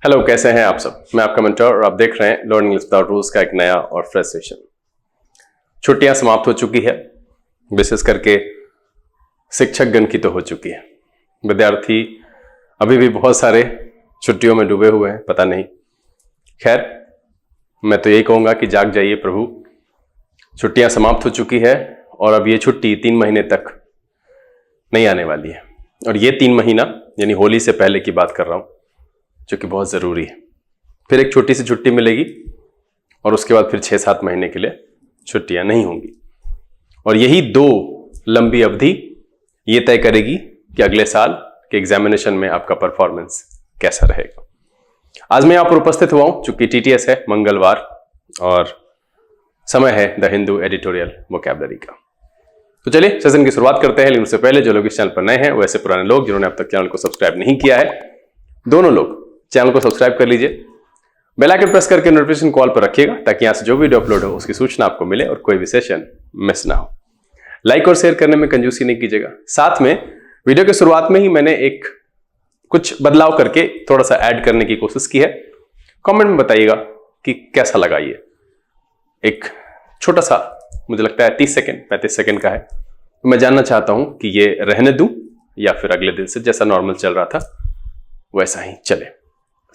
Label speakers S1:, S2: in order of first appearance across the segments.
S1: Hello, कैसे हैं आप सब। मैं आपका मेंटर और आप देख रहे हैं लर्निंग इंग्लिश विदाउट रूल्स का एक नया और फ्रेश सेशन। छुट्टियां समाप्त हो चुकी है, विशेष करके शिक्षकगण की तो हो चुकी है। विद्यार्थी अभी भी बहुत सारे छुट्टियों में डूबे हुए हैं, पता नहीं। खैर, मैं तो यही कहूंगा कि जाग जाइए प्रभु, छुट्टियां समाप्त हो चुकी है और अब ये छुट्टी 3 महीने तक नहीं आने वाली है। और ये 3 महीना यानी होली से पहले की बात कर रहा हूं, जो कि बहुत जरूरी है। फिर एक छोटी सी छुट्टी मिलेगी और उसके बाद फिर 6-7 महीने के लिए छुट्टियां नहीं होंगी। और यही 2 लंबी अवधि ये तय करेगी कि अगले साल के एग्जामिनेशन में आपका परफॉर्मेंस कैसा रहेगा। आज मैं यहां पर उपस्थित हुआ हूं चूंकि टीटीएस है, मंगलवार, और समय है द हिंदू एडिटोरियल वोकैबुलरी का। तो चलिए सेशन की शुरुआत करते हैं। लेकिन उससे पहले जो लोग इस चैनल पर नए हैं, वैसे पुराने लोग जिन्होंने अब तक चैनल को सब्सक्राइब नहीं किया है, दोनों लोग चैनल को सब्सक्राइब कर लीजिए। बेल आइकन प्रेस करके नोटिफिकेशन कॉल पर रखिएगा ताकि यहां से जो वीडियो अपलोड हो उसकी सूचना आपको मिले और कोई भी सेशन मिस ना हो। लाइक और शेयर करने में कंजूसी नहीं कीजिएगा। साथ में वीडियो की शुरुआत में ही मैंने कुछ बदलाव करके थोड़ा सा ऐड करने की कोशिश की है। कमेंट में बताइएगा कि कैसा लगा। ये एक छोटा सा, मुझे लगता है 30 सेकेंड 35 सेकेंड का है। तो मैं जानना चाहता हूं कि ये रहने दूं या फिर अगले दिन से जैसा नॉर्मल चल रहा था वैसा ही चले।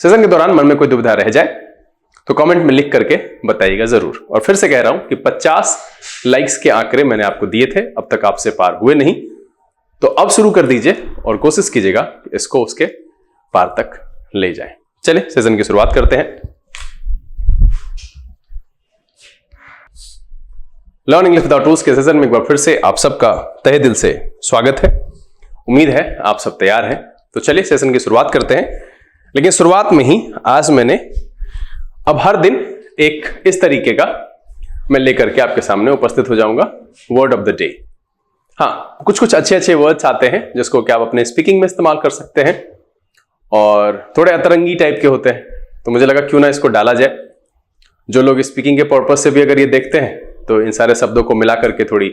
S1: सेशन के दौरान मन में कोई दुविधा रह जाए तो कमेंट में लिख करके बताइएगा जरूर। और फिर से कह रहा हूं कि 50 लाइक्स के आंकड़े मैंने आपको दिए थे, अब तक आपसे पार हुए नहीं, तो अब शुरू कर दीजिए और कोशिश कीजिएगा कि इसको उसके पार तक ले जाएं। चलिए सेशन की शुरुआत करते हैं। लर्निंग इंग्लिश विदाउट रूल्स के सेशन में एक बार फिर से आप सबका तहे दिल से स्वागत है। उम्मीद है आप सब तैयार हैं। तो चलिए सेशन की शुरुआत करते हैं। लेकिन शुरुआत में ही आज मैंने अब हर दिन एक इस तरीके का मैं लेकर के आपके सामने उपस्थित हो जाऊंगा वर्ड ऑफ द डे। हाँ, कुछ अच्छे वर्ड्स आते हैं जिसको कि आप अपने स्पीकिंग में इस्तेमाल कर सकते हैं और थोड़े अतरंगी टाइप के होते हैं। तो मुझे लगा क्यों ना इसको डाला जाए। जो लोग स्पीकिंग के पर्पज से भी अगर ये देखते हैं तो इन सारे शब्दों को मिला करके थोड़ी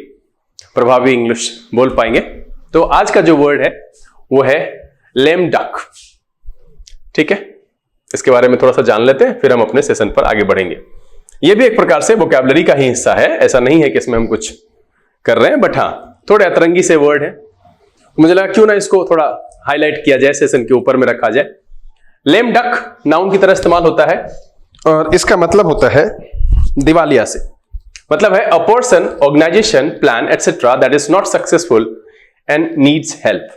S1: प्रभावी इंग्लिश बोल पाएंगे। तो आज का जो वर्ड है वो है लेम डक। ठीक है, इसके बारे में थोड़ा सा जान लेते हैं, फिर हम अपने सेशन पर आगे बढ़ेंगे। यह भी एक प्रकार से वोकैबुलरी का ही हिस्सा है, ऐसा नहीं है कि इसमें हम कुछ कर रहे हैं, बट हाँ थोड़े अतरंगी से वर्ड है। मुझे लगा क्यों ना इसको थोड़ा हाईलाइट किया जाए, सेशन के ऊपर में रखा जाए। लेम डक नाउन की तरह इस्तेमाल होता है और इसका मतलब होता है दिवालिया से। मतलब है a person, organization, plan etcetera that is not successful and needs help,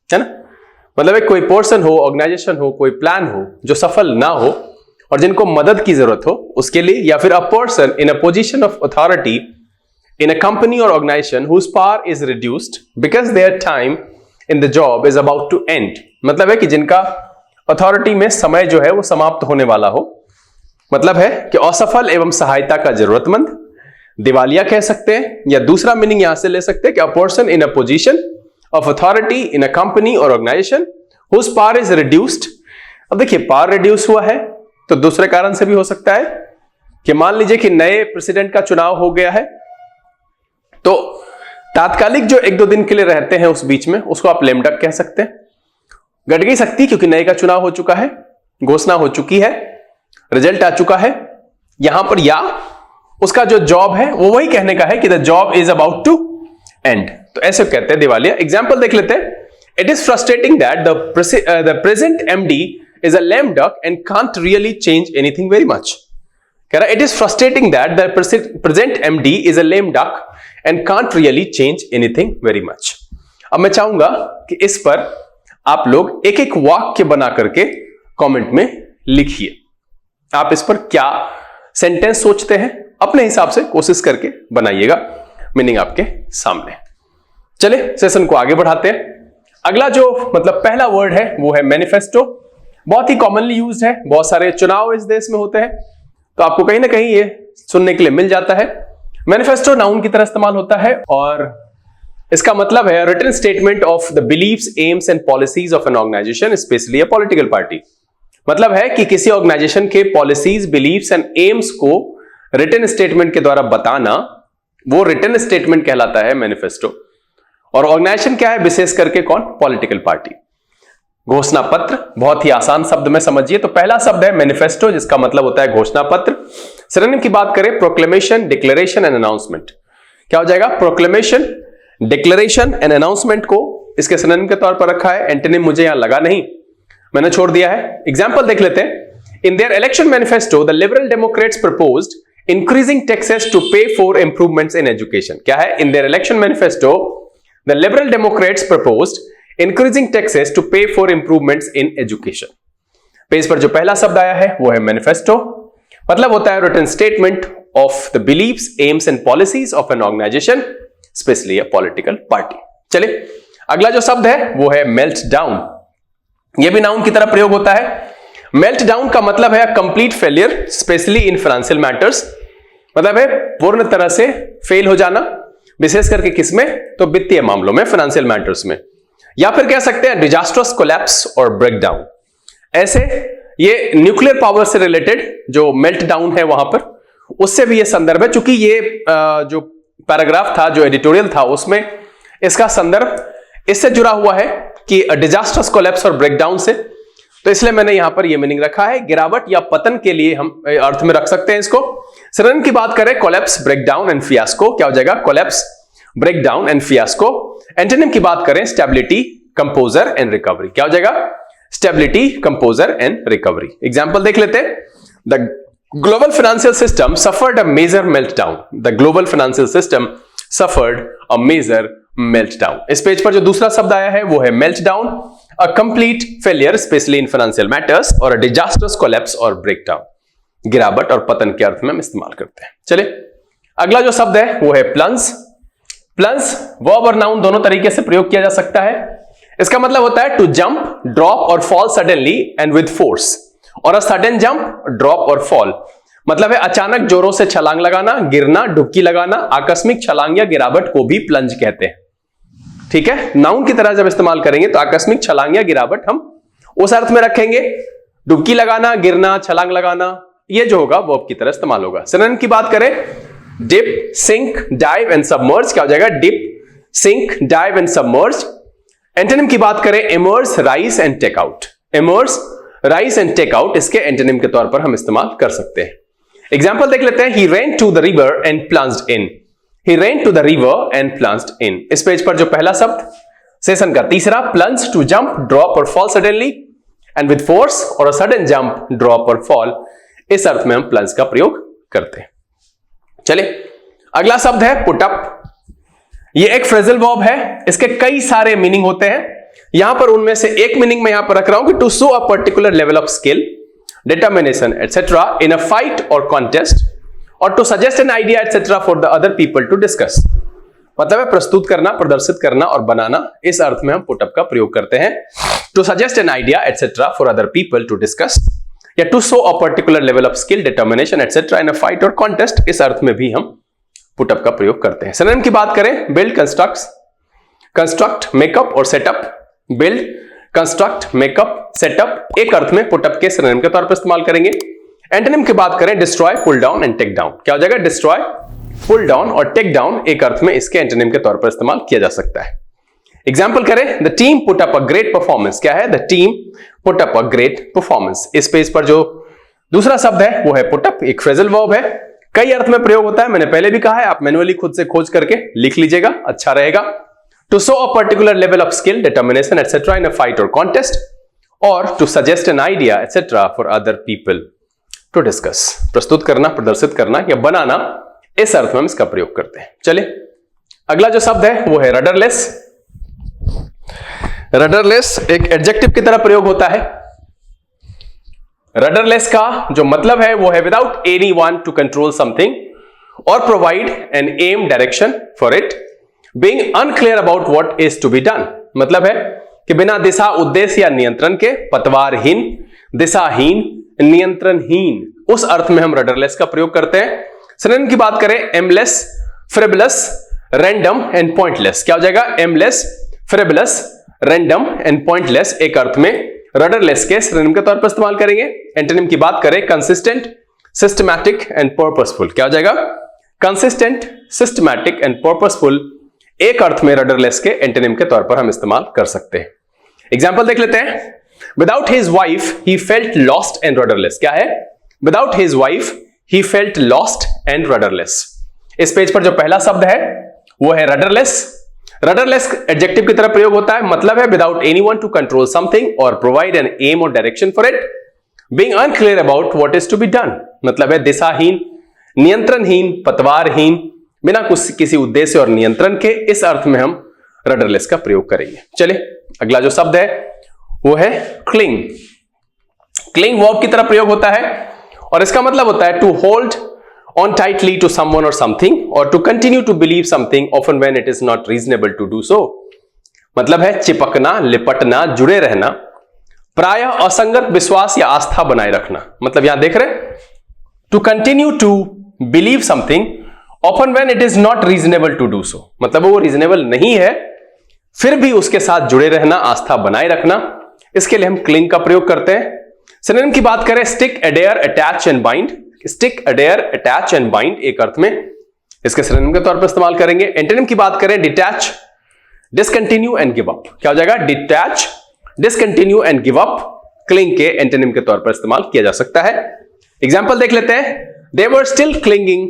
S1: है ना। मतलब एक कोई पर्सन हो, ऑर्गेनाइजेशन हो, कोई प्लान हो जो सफल ना हो और जिनको मदद की जरूरत हो उसके लिए, या फिर a person in a position of authority in a company और organisation whose power is reduced because their time in the job is about to end. मतलब है कि जिनका अथॉरिटी में समय जो है वो समाप्त होने वाला हो। मतलब है कि असफल एवं सहायता का जरूरतमंद, दिवालिया कह सकते हैं, या दूसरा मीनिंग यहां से ले सकते हैं कि अ person in a position of authority in a company or organization whose power is reduced। अब देखिए पावर रिड्यूस हुआ है तो दूसरे कारण से भी हो सकता है कि मान लीजिए कि नए प्रेसिडेंट का चुनाव हो गया है, तो तात्कालिक जो 1-2 दिन के लिए रहते हैं उस बीच में, उसको आप लेम डक कह सकते हैं। घट गई शक्ति क्योंकि नए का चुनाव हो चुका है, घोषणा हो चुकी है, रिजल्ट आ चुका है यहां पर, या उसका जो जॉब है वो वही कहने का है कि the job is about to end. तो ऐसे कहते हैं दिवालिया। एग्जाम्पल देख लेते हैं। It is frustrating that the present MD is a lame duck and can't really change anything very much. कह रहा है it is frustrating that the present MD is a lame duck and can't really change anything very much. अब मैं चाहूंगा कि इस पर आप लोग एक एक वाक्य बना करके कमेंट में लिखिए। आप इस पर क्या सेंटेंस सोचते हैं अपने हिसाब से कोशिश करके बनाइएगा, मीनिंग आपके सामने। चलिए सेशन को आगे बढ़ाते हैं। अगला जो मतलब पहला वर्ड है वो है मैनिफेस्टो। बहुत ही कॉमनली यूज्ड है, बहुत सारे चुनाव इस देश में होते हैं तो आपको कहीं ना कहीं ये सुनने के लिए मिल जाता है। मैनिफेस्टो नाउन की तरह इस्तेमाल होता है और इसका मतलब है written statement of the beliefs, aims and policies of an organisation, specially a political party. मतलब है कि किसी ऑर्गेनाइजेशन के पॉलिसीज, बिलीव्स एंड एम्स को रिटन स्टेटमेंट के द्वारा बताना, वो रिटन स्टेटमेंट कहलाता है मैनिफेस्टो। और ऑर्गेनाइजेशन क्या है, विशेष करके कौन, पॉलिटिकल पार्टी। घोषणा पत्र, बहुत ही आसान शब्द में समझिए। तो पहला शब्द है मैनिफेस्टो, जिसका मतलब होता है घोषणा पत्र। सिनोनिम की बात करें, प्रोक्लेमेशन, डिक्लेरेशन एंड अनाउंसमेंट। क्या हो जाएगा? प्रोक्लेमेशन, डिक्लेरेशन एंड अनाउंसमेंट को इसके सिनोनिम के तौर पर रखा है। एंटोनिम मुझे यहां लगा नहीं, मैंने छोड़ दिया है। एग्जाम्पल देख लेते हैं। In their election manifesto the Liberal Democrats proposed increasing taxes to pay for improvements in education. क्या है? In their election manifesto the Liberal Democrats proposed increasing taxes to pay for improvements in education. Page पर जो पहला शब्द आया है वो है मैनिफेस्टो, मतलब होता है written statement of the beliefs, aims and policies of an organisation, specially a political party. चलिए अगला जो शब्द है वो है मेल्ट डाउन। यह भी नाउन की तरह प्रयोग होता है। मेल्ट डाउन का मतलब है complete failure, specially in financial matters, मतलब है पूर्ण तरह से फेल हो जाना, विशेष करके किसमें? तो वित्तीय मामलों में, फाइनेंशियल मैटर्स में। या फिर कह सकते हैं डिजास्टर्स कोलैप्स और ब्रेकडाउन। ऐसे ये न्यूक्लियर पावर से रिलेटेड जो मेल्ट डाउन है वहां पर, उससे भी ये संदर्भ है। चूंकि ये जो पैराग्राफ था, जो एडिटोरियल था, उसमें इसका संदर्भ इससे जुड़ा हुआ है कि डिजास्टर्स कोलैप्स और ब्रेकडाउन से, तो इसलिए मैंने यहां पर ये मीनिंग रखा है। गिरावट या पतन के लिए हम अर्थ में रख सकते हैं इसको। सिनोनिम की बात करें, कोलैप्स, ब्रेकडाउन एंड फियास्को। क्या हो जाएगा? Collapse, breakdown and fiasco. Antonym की बात करें, स्टेबिलिटी, कंपोजर एंड रिकवरी। क्या हो जाएगा? Stability, composure and recovery. Example देख लेते हैं। The global financial system suffered a major meltdown. The global financial system suffered a major meltdown. इस पेज पर जो दूसरा शब्द आया है वो है meltdown, a complete failure specially in financial matters, और a disasters collapse or breakdown, गिरावट और पतन के अर्थ में हम इस्तेमाल करते हैं। चलिए अगला जो शब्द है वो है प्लंज। प्लंज वर्ब और नाउन दोनों तरीके से प्रयोग किया जा सकता है। इसका मतलब होता है टू जंप, ड्रॉप और fall suddenly and with force, और अ सडन जंप, ड्रॉप और फॉल, मतलब है अचानक जोरों से छलांग लगाना, गिरना, डुबकी लगाना। आकस्मिक छलांग या गिरावट को भी प्लंज कहते हैं। ठीक है, नाउन की तरह जब इस्तेमाल करेंगे तो आकस्मिक छलांग या गिरावट हम उस अर्थ में रखेंगे। डुबकी लगाना, गिरना, छलांग लगाना, ये जो होगा वर्ब की तरह इस्तेमाल होगा। सिनोनिम की बात करें, dip, sink, dive and submerge. क्या हो जाएगा? Dip, sink, dive and submerge. Antonym की बात करें, emerge, rise and take out. Emerge, rise and take out, इसके एंटोनिम के तौर पर हम इस्तेमाल कर सकते हैं। एग्जांपल देख लेते हैं। ही ran to the river and plunged in. He ran to the river and plunged in. इस पेज पर जो पहला शब्द, सेशन का तीसरा, plunge, to jump, drop or fall suddenly and with force, और a sudden jump, drop or fall, इस अर्थ में हम plunge का प्रयोग करते हैं। चलिए अगला शब्द है पुट अप। ये एक फ्रेजल वर्ब है, इसके कई सारे मीनिंग होते हैं। यहां पर उनमें से एक मीनिंग मैं यहां पर रख रहा हूं कि to show a particular level of skill, determination etc in a fight or contest, or to suggest an idea etc for the other people to discuss। मतलब है प्रस्तुत करना, प्रदर्शित करना और बनाना, इस अर्थ में हम पुट अप का प्रयोग करते हैं। to suggest an idea etc for other people to discuss, या to show a particular level of skill, determination etc in a fight or contest, इस अर्थ में भी हम पुट अप का प्रयोग करते हैं। सिनोनिम की बात करें, बिल्ड, कंस्ट्रक्ट, कंस्ट्रक्ट, मेकअप और setup. Build, construct, makeup, setup, एक अर्थ में पुटअप के सिनोनिम के तौर पर इस्तेमाल करेंगे। एंटोनिम की बात करें, destroy, pull down and take down. क्या हो जाएगा? डिस्ट्रॉय, पुल डाउन और टेक डाउन, एक अर्थ में इसके एंटोनिम के तौर पर इस्तेमाल किया जा सकता है। एग्जांपल करें, the team put up a great performance. क्या है? The team put up a great performance. इस पेज पर जो दूसरा शब्द है वो है पुट अप, एक फ्रेजल वर्ब है, कई अर्थ में प्रयोग होता है। मैंने पहले भी कहा है, आप मैन्युअली खुद से खोज करके लिख लीजिएगा, अच्छा रहेगा। To show a particular level of skill, determination etc in a fight or contest, or to suggest an idea etc for other people to discuss। प्रस्तुत करना, प्रदर्शित करना या बनाना, इस अर्थ में हम इसका प्रयोग करते हैं। चलिए अगला जो शब्द है वो है रडरलेस। रडरलेस एक एडजेक्टिव की तरह प्रयोग होता है। रडरलेस का जो मतलब है वो है without anyone to control something और provide an um direction for it, being unclear about what is to be done। मतलब है कि बिना दिशा, उद्देश्य या नियंत्रण के, पतवारहीन, दिशाहीन, नियंत्रणहीन, उस अर्थ में हम रडरलेस का प्रयोग करते हैं। सिनोनिम की बात करें, aimless, frivolous, random and pointless. क्या हो जाएगा? Aimless, frivolous, random and pointless, एक अर्थ में रडरलेस के सिनोनिम के तौर पर इस्तेमाल करेंगे। एंटोनिम की बात करें, कंसिस्टेंट, सिस्टमैटिक एंड पर्पसफुल। क्या हो जाएगा? कंसिस्टेंट, सिस्टमैटिक एंड पर्पसफुल, एक अर्थ में रडरलेस के एंटोनिम के तौर पर हम इस्तेमाल कर सकते हैं। एग्जांपल देख लेते हैं। Without his wife he felt lost and rudderless. क्या है? Without his wife he felt lost and rudderless. इस पेज पर जो पहला शब्द है वो है रडरलेस। रडरलेस एडजेक्टिव की तरह प्रयोग होता है, मतलब है without anyone to control something और provide an aim or direction for it, being unclear about what is to be done. मतलब है दिशाहीन, नियंत्रणहीन, पतवारहीन, बिना किसी उद्देश्य और नियंत्रण के। इस अर्थ में हम रडरलेस का प्रयोग करेंगे। चलिए अगला जो शब्द है वो है क्लिंग। क्लिंग वर्ब की तरह प्रयोग होता है और इसका मतलब होता है to hold on tightly to someone or something or to continue to believe something often when it is not reasonable to do so। मतलब है चिपकना, लिपटना, जुड़े रहना, प्रायः असंगत विश्वास या आस्था बनाए रखना। मतलब यहां देख रहे हैं to continue to believe something often when it is not reasonable to do so। मतलब वो रीजनेबल नहीं है फिर भी उसके साथ जुड़े रहना, आस्था बनाए रखना, इसके लिए हम क्लिंग का प्रयोग करते हैं। सिनोनिम की बात करें stick, adhere, attach and bind. Stick, adhere, attach and bind एक अर्थ में इसके सिनोनिम के तौर पर इस्तेमाल करेंगे। एंटोनिम की बात करें detach, discontinue and give up. क्या हो जाएगा? Detach, discontinue and give up cling के एंटोनिम के तौर पर इस्तेमाल किया जा सकता है। एग्जांपल देख लेते हैं। They were still clinging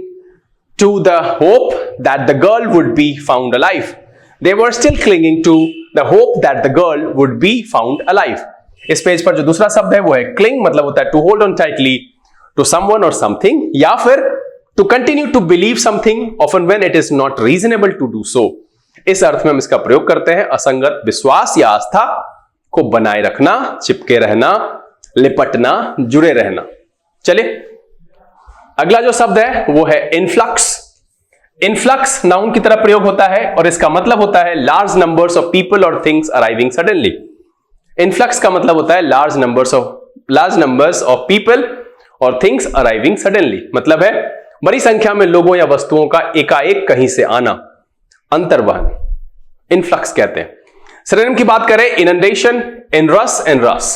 S1: to the hope that the girl would be found alive. They were still clinging to the hope that the girl would be found alive. इस पेज पर जो दूसरा शब्द है वो है क्लिंग, मतलब होता है to hold on tightly to someone or something या फिर to continue to believe something often when it is not reasonable to do so। इस अर्थ में हम इसका प्रयोग करते हैं असंगत विश्वास या आस्था को बनाए रखना, चिपके रहना, लिपटना, जुड़े रहना। चलिए अगला जो शब्द है वो है इनफ्लक्स। इनफ्लक्स नाउन की तरह प्रयोग होता है और इसका मतलब होता है लार्ज नंबर्स ऑफ पीपल और थिंग्स अराइविंग सडनली। इनफ्लक्स का मतलब होता है लार्ज नंबर्स ऑफ पीपल और थिंग्स अराइविंग सडनली। मतलब है बड़ी संख्या में लोगों या वस्तुओं का एकाएक कहीं से आना, अंतर्वहन, इनफ्लक्स कहते हैं। सिनोनिम की बात करें इनंडेशन, इनरस एंड रस।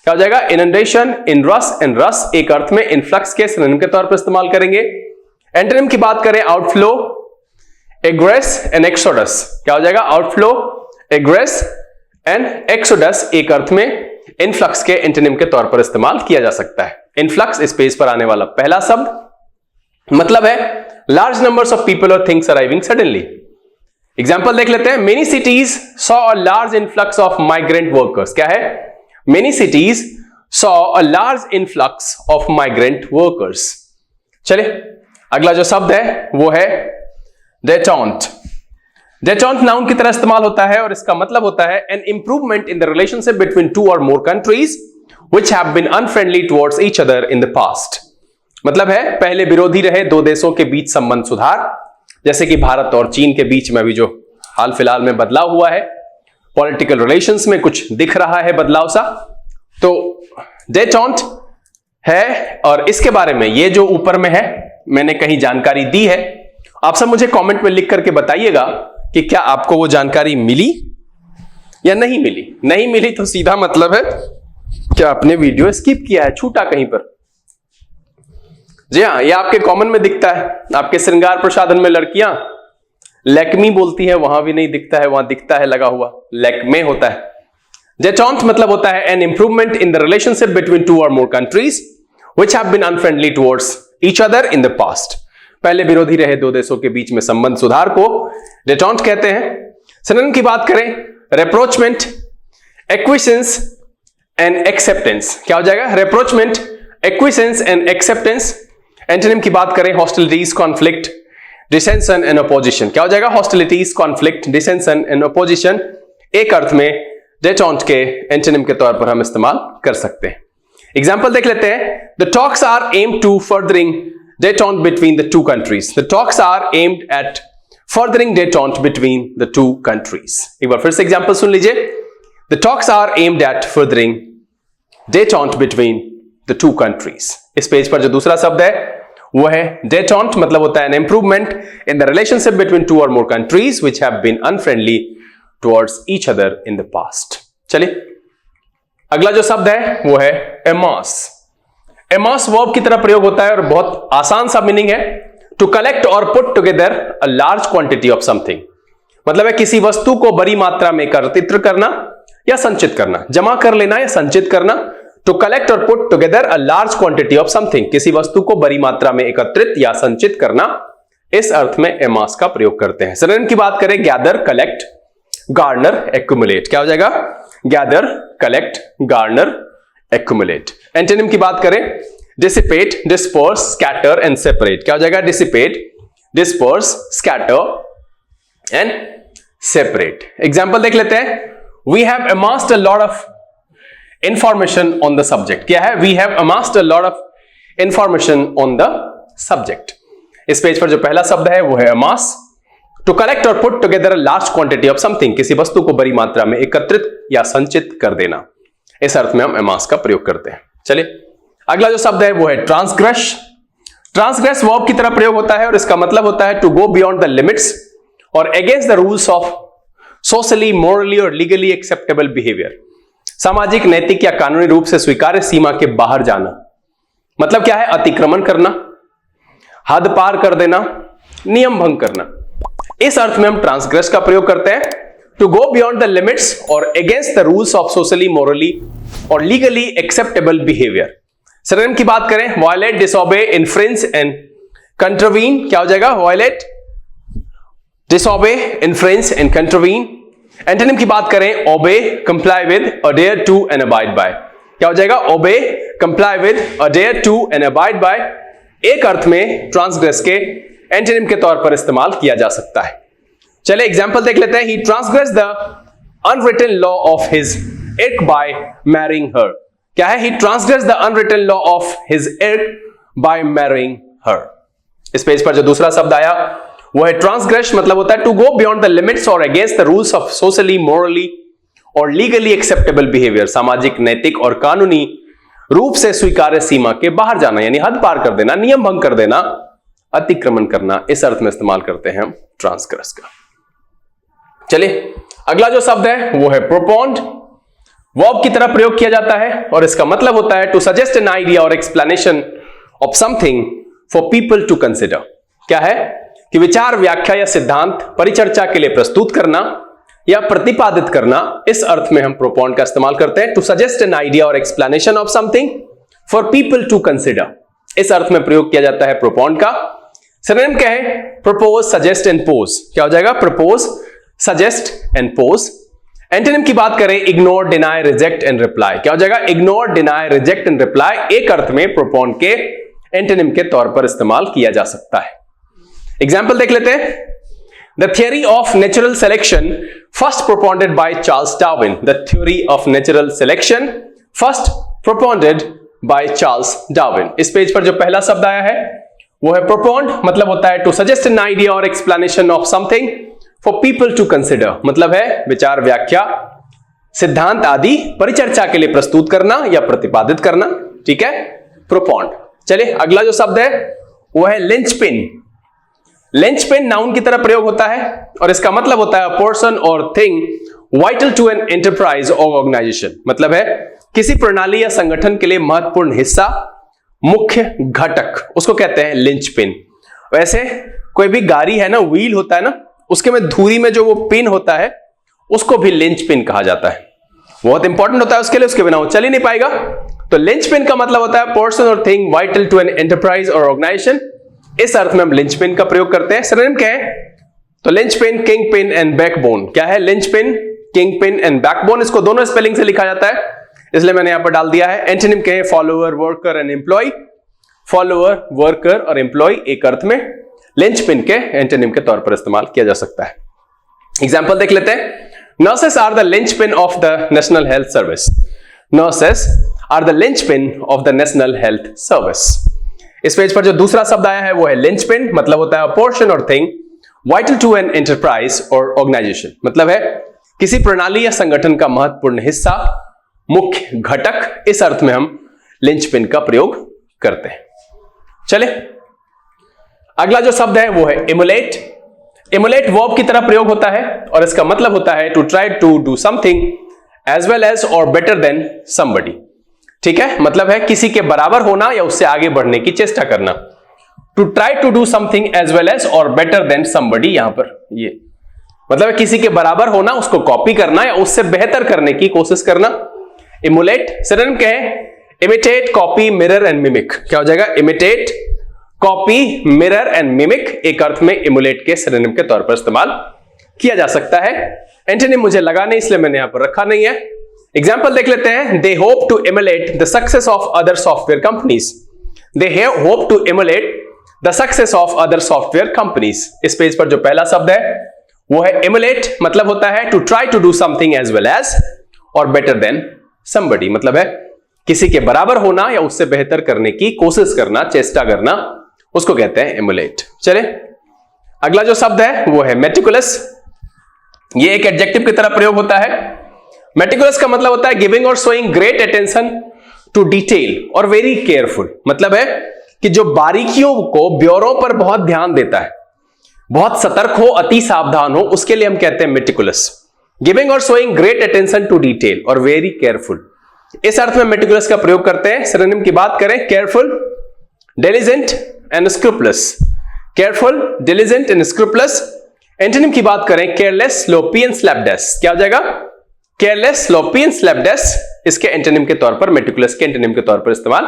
S1: क्या हो जाएगा? इनंडेशन, इनरस एंड रस एक अर्थ में इनफ्लक्स के सिनोनिम के तौर पर इस्तेमाल करेंगे। एंटोनिम की बात करें आउटफ्लो, एग्रेस एंड एक्सोडस। क्या हो जाएगा? आउटफ्लो, एग्रेस एंड एक्सोडस एक अर्थ में इनफ्लक्स के एंटोनिम के तौर पर इस्तेमाल किया जा सकता है। इनफ्लक्स इस पेज पर आने वाला पहला शब्द मतलब है लार्ज नंबर्स ऑफ पीपल और थिंग्स अराइविंग सडनली। एग्जांपल देख लेते हैं। Many cities saw a large influx of migrant workers. क्या है? Many cities saw a large influx of migrant workers. चलिए अगला जो शब्द है वो है डेटॉन्ट। डेटॉन्ट नाउन की तरह इस्तेमाल होता है और इसका मतलब होता है an improvement in the relationship between two और more countries which have been unfriendly towards each other in the past। मतलब है पहले विरोधी रहे दो देशों के बीच संबंध सुधार, जैसे कि भारत और चीन के बीच में अभी जो हाल फिलहाल में बदलाव हुआ है, पॉलिटिकल रिलेशंस में कुछ दिख रहा है बदलाव सा, तो डेटॉन्ट है। और इसके बारे में ये जो ऊपर में है मैंने कहीं जानकारी दी है, आप सब मुझे कमेंट में लिख करके बताइएगा कि क्या आपको वो जानकारी मिली या नहीं मिली। नहीं मिली तो सीधा मतलब है क्या आपने वीडियो स्किप किया है, छूटा कहीं पर। जी हाँ, ये आपके कॉमन में दिखता है। आपके श्रृंगार प्रसाधन में लड़कियां लैक्मी बोलती है, वहां भी नहीं दिखता है, वहां दिखता है लगा हुआ लैक्मे होता है। डेटॉन्ट मतलब होता है an improvement in the relationship between two और more countries which have been unfriendly towards each other in the past. पहले विरोधी रहे दो देशों के बीच में संबंध सुधार को डेटॉन्ट कहते हैं। सिनोनिम की बात करें रेप्रोचमेंट, एक्विसेंस एंड एक्सेप्टेंस। क्या हो जाएगा? रेप्रोचमेंट, एक्विसेंस एंड एक्सेप्टेंस। एंटोनिम की बात करें हॉस्टिलिटीज, कॉन्फ्लिक्ट, डिसेंशन एंड अपोजिशन। क्या हो जाएगा? हॉस्टिलिटीज, कॉन्फ्लिक्ट, डिसेंशन एंड अपोजिशन एक अर्थ में डेटॉन्ट के एंटोनिम के तौर पर हम इस्तेमाल कर सकते हैं। एग्जाम्पल देख लेते हैं। The talks are aimed to furthering detente between the two countries। The talks are aimed at furthering detente between the two countries। एक बार फिर से एग्जांपल सुन लीजिए। The talks are aimed at furthering detente between the two countries। इस page पर जो दूसरा शब्द है वो है detente, मतलब होता है an improvement in the relationship between two or more countries which have been unfriendly towards each other in the past। चलिए अगला जो शब्द है वो है amass। amass वर्ब की तरह प्रयोग होता है और बहुत आसान सा मीनिंग है टू कलेक्ट और put together a large quantity of something. मतलब है किसी वस्तु को बड़ी मात्रा में एकत्रित करना या संचित करना, जमा कर लेना या संचित करना। टू कलेक्ट और put together a large quantity of something, किसी वस्तु को बड़ी मात्रा में एकत्रित या संचित करना, इस अर्थ में amass का प्रयोग करते हैं। सिनोनिम की बात करें, गैदर, कलेक्ट, गार्नर, एक्यूमुलेट। क्या हो जाएगा? Gather, collect, garner, accumulate. Antonym की बात करें, dissipate, disperse, scatter and separate. क्या हो जाएगा? Dissipate, disperse, scatter and separate. Example देख लेते हैं। We have amassed a lot of information on the subject। क्या है? We have amassed a lot of information on the subject। इस page पर जो पहला शब्द है वो है amass। टू कलेक्ट और put together a large quantity of something, किसी वस्तु को बड़ी मात्रा में एकत्रित या संचित कर देना, इस अर्थ में हम amass का प्रयोग करते हैं। चलिए अगला जो शब्द है वो है ट्रांसग्रेस। ट्रांसग्रेस वर्ब की तरह प्रयोग होता है और इसका मतलब होता है to go beyond the limits और against the rules of socially, morally और लीगली एक्सेप्टेबल बिहेवियर। सामाजिक, नैतिक या कानूनी रूप से स्वीकार्य सीमा के बाहर जाना। मतलब क्या है? अतिक्रमण करना, हद पार कर देना, नियम भंग करना। इस अर्थ में हम ट्रांसग्रेस का प्रयोग करते हैं। To go beyond the limits और against the rules of socially, morally और लीगली एक्सेप्टेबल बिहेवियर। सिनोनिम की बात करें, violate, disobey, infringe and contravene. क्या हो जाएगा? Violate, disobey, infringe and contravene. Antonym की बात करें, obey, comply with, adhere to and abide by. क्या हो जाएगा? Obey, comply with, adhere to and abide by एक अर्थ में ट्रांसग्रेस के एंटोनिम के तौर पर इस्तेमाल किया जा सकता है। चलिए एग्जांपल देख लेते हैं। He transgress the unwritten law of his ilk by marrying her. क्या है? He transgress the unwritten law of his ilk by marrying her. इस पेज पर जो दूसरा शब्द आया वो है ट्रांसग्रेस। मतलब होता है to go beyond the limits और against the rules of socially, morally और लीगली एक्सेप्टेबल बिहेवियर। सामाजिक, नैतिक और कानूनी रूप से स्वीकार्य सीमा के बाहर जाना, यानी हद पार कर देना, नियम भंग कर देना, अतिक्रमण करना, इस अर्थ में इस्तेमाल करते हैं हम ट्रांसग्रेस का। चलिए अगला जो शब्द है वो है प्रोपोन्ड। वर्ब की तरह प्रयोग किया जाता है और इसका मतलब होता है to suggest an idea or explanation of something for people to consider. क्या है? कि विचार, व्याख्या या सिद्धांत परिचर्चा के लिए प्रस्तुत करना या प्रतिपादित करना, इस अर्थ में हम प्रोपोन्ड का इस्तेमाल करते हैं। To suggest an idea or explanation of something for people to consider, इस अर्थ में प्रयोग किया जाता है प्रोपोन्ड का। सिनोनिम क्या है? Propose, suggest and pose. क्या हो जाएगा? Propose, suggest and pose. Antonym की बात करें, ignore, deny, reject and reply. क्या हो जाएगा? Ignore, deny, reject and reply एक अर्थ में प्रोपोन्ड के एंटोनिम के तौर पर इस्तेमाल किया जा सकता है। एग्जाम्पल देख लेते हैं। The theory of natural selection first propounded by Charles Darwin. The theory of natural selection first propounded by Charles Darwin. इस पेज पर जो पहला शब्द आया है वो है प्रोपोन्ड। मतलब होता है to suggest an idea or explanation of something for people to consider. मतलब है विचार, व्याख्या, सिद्धांत आदि परिचर्चा के लिए प्रस्तुत करना या प्रतिपादित करना। ठीक है, प्रोपोन्ड। चलिए अगला जो शब्द है वो है लिंचपिन। लिंचपिन नाउन की तरह प्रयोग होता है और इसका मतलब होता है person or thing vital to an enterprise or organisation. मतलब है किसी प्रणाली या संगठन के लिए महत्वपूर्ण हिस्सा, मुख्य घटक, उसको कहते हैं लिंचपिन। वैसे कोई भी गाड़ी है ना, व्हील होता है ना, उसके में धुरी में जो वो पिन होता है उसको भी लिंचपिन कहा जाता है। बहुत इंपॉर्टेंट होता है उसके लिए, उसके बिना वो चल ही नहीं पाएगा। तो लिंचपिन का मतलब होता है person or thing vital to an enterprise or organisation. इस अर्थ में हम लिंचपिन का प्रयोग करते हैं। सिनोनिम क्या है? तो लिंचपिन, किंगपिन एंड बैकबोन। क्या है? Linchpin, kingpin and backbone. इसको दोनों स्पेलिंग से लिखा जाता है, इसलिए मैंने यहां पर डाल दिया है। एंटोनिम क्या है? Follower, worker and employ. Follower, worker और एम्प्लॉय एक अर्थ में लिंचपिन के एंटोनिम के तौर पर इस्तेमाल किया जा सकता है। एग्जाम्पल देख लेते हैं। Nurses are the linchpin of the National Health Service. Nurses are the linchpin of the National Health Service. इस पेज पर जो दूसरा शब्द आया है वो है लिंचपिन। मतलब होता है portion or thing vital to an enterprise or organisation. मतलब है किसी प्रणाली या संगठन का महत्वपूर्ण हिस्सा, मुख्य घटक। इस अर्थ में हम लिंचपिन का प्रयोग करते हैं। चले अगला जो शब्द है वो है इमुलेट। इमुलेट वर्ब की तरह प्रयोग होता है और इसका मतलब होता है to try to do something as well as or better than somebody. ठीक है, मतलब है किसी के बराबर होना या उससे आगे बढ़ने की चेष्टा करना। To try to do something as well as or better than somebody, यहां पर ये मतलब किसी के बराबर होना, उसको कॉपी करना या उससे बेहतर करने की कोशिश करना। इमुलेट सिनोनिम क्या है? Imitate, copy, mirror and mimic. क्या हो जाएगा? Imitate, copy, mirror and mimic एक अर्थ में इमुलेट के सिनोनिम के तौर पर इस्तेमाल किया जा सकता है। एंटोनिम मुझे लगा नहीं इसलिए मैंने यहां पर रखा नहीं है। एग्जाम्पल देख लेते हैं। They hope to emulate the success of other software companies. They hope to emulate the success of other software companies. इस पेज पर जो पहला शब्द है वो है इमुलेट, मतलब होता है to try to do something as well as or better than somebody, मतलब है किसी के बराबर होना या उससे बेहतर करने की कोशिश करना, चेष्टा करना, उसको कहते हैं इमुलेट। चले अगला जो शब्द है वो है मेटिकुलस। ये एक एडजेक्टिव की तरह प्रयोग होता है। मेटिकुलस का मतलब होता है giving or showing great attention to detail or very careful, मतलब है कि जो बारीकियों को, ब्योरों पर बहुत ध्यान देता है, बहुत सतर्क हो, अति सावधान हो, उसके लिए हम कहते हैं meticulous. Giving or showing great attention to detail or very careful, इस अर्थ में मेटिकुलस का प्रयोग करते हैं। सिनोनिम की बात करें, careful, diligent and scrupulous. Careful, diligent and scrupulous. Antonym की बात करें, केयरलेस, स्लोपी एंड स्लैपडेस। क्या हो जाएगा? केयरलेस, स्लोपी एंड स्लैपडेस इसके एंटोनिम के तौर पर, मेटिकुलस के एंटोनिम के तौर पर इस्तेमाल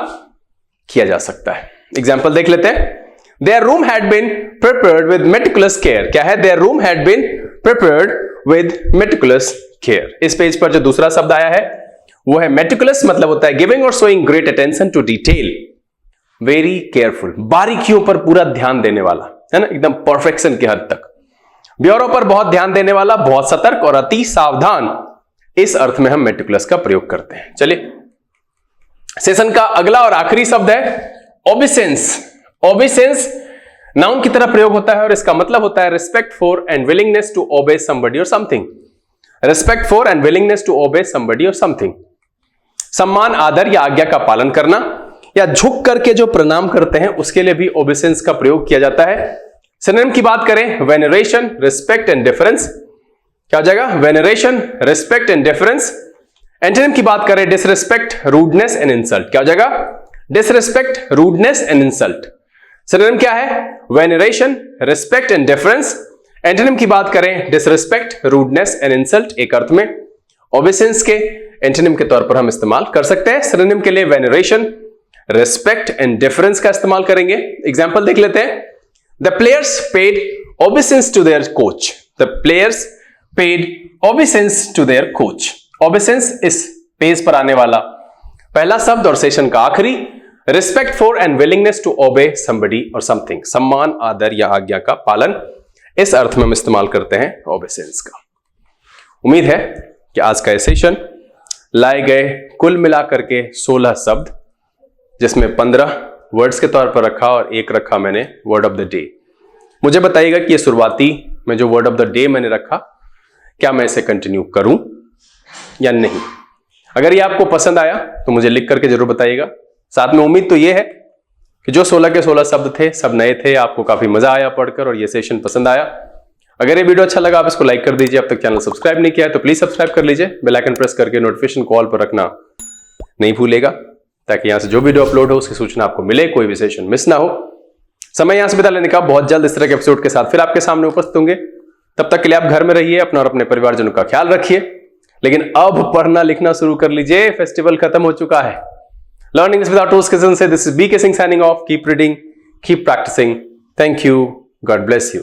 S1: किया जा सकता है। एग्जाम्पल देख लेते हैं। Their room had been prepared with meticulous care। क्या है? Their room had been prepared with meticulous care। इस पेज पर जो दूसरा शब्द आया है वो है मेटिकुलस, मतलब होता है giving or showing great attention to detail, very careful, बारीकियों पर पूरा ध्यान देने वाला, है ना, एकदम परफेक्शन की हद तक। ब्योरों पर बहुत ध्यान देने वाला, बहुत सतर्क और अति सावधान, इस अर्थ में हम मेटिकुलस का प्रयोग करते हैं। चलिए सेशन का अगला और आखिरी शब्द है ओबिसेंस। ओबिसेंस नाउन की तरह प्रयोग होता है और इसका मतलब होता है respect for and willingness to obey somebody और something. Respect for and willingness to obey somebody और समथिंग, सम्मान, आदर या आज्ञा का पालन करना या झुक करके जो प्रणाम करते हैं उसके लिए भी ओबिसेंस का प्रयोग किया जाता है। सिनोनिम की बात करें, वेनरेशन, रिस्पेक्ट एंड डिफरेंस। क्या हो जाएगा? Veneration, respect and difference. Antonym की बात करें, डिसरिस्पेक्ट, रूडनेस एंड इंसल्ट। क्या हो जाएगा? Disrespect, rudeness and insult. Synonym क्या है? Veneration, respect and difference. Antonym की बात करें, डिसरिस्पेक्ट, रूडनेस एंड इंसल्ट एक अर्थ में ओबिसेंस के एंटोनिम के तौर पर हम इस्तेमाल कर सकते हैं। सिनोनिम के लिए वेनरेशन, रिस्पेक्ट एंड डिफरेंस का इस्तेमाल करेंगे। एग्जांपल देख लेते हैं। The players paid obeisance to their coach. The players paid obeisance to their coach. Obeisance इस पेज पर आने वाला पहला शब्द और सेशन का आखिरी। Respect for and willingness to obey somebody और समथिंग, सम्मान, आदर या आज्ञा का पालन, इस अर्थ में हम इस्तेमाल करते हैं ओबिसेंस का। उम्मीद है कि आज का सेशन लाए गए कुल मिलाकर के 16 शब्द, जिसमें 15 वर्ड्स के तौर पर रखा और एक रखा मैंने वर्ड ऑफ द डे। मुझे बताइएगा कि ये शुरुआती में जो वर्ड ऑफ द डे मैंने रखा, क्या मैं इसे कंटिन्यू करूं या नहीं। अगर ये आपको पसंद आया तो मुझे लिख करके जरूर बताइएगा। साथ में उम्मीद तो ये है कि जो 16 के 16 शब्द थे सब नए थे, आपको काफी मजा आया पढ़कर और ये सेशन पसंद आया। अगर ये वीडियो अच्छा लगा आप इसको लाइक कर दीजिए। अब तक चैनल सब्सक्राइब नहीं किया है तो प्लीज सब्सक्राइब कर लीजिए। बेल आइकन प्रेस करके नोटिफिकेशन कॉल पर रखना नहीं भूलेगा, ताकि यहां से जो वीडियो अपलोड हो उसकी सूचना आपको मिले, कोई भी सेशन मिस ना हो। समय यहां से बिता लेने का, बहुत जल्द इस तरह के एपिसोड के साथ फिर आपके सामने उपस्थित होंगे। तब तक के लिए आप घर में रहिए, अपना और अपने परिवारजनों का ख्याल रखिए। लेकिन अब पढ़ना लिखना शुरू कर लीजिए, फेस्टिवल खत्म हो चुका है। लर्निंग विदाउट टूल्स से this is BK Singh signing off. Keep reading, keep practising. Thank you, God bless you.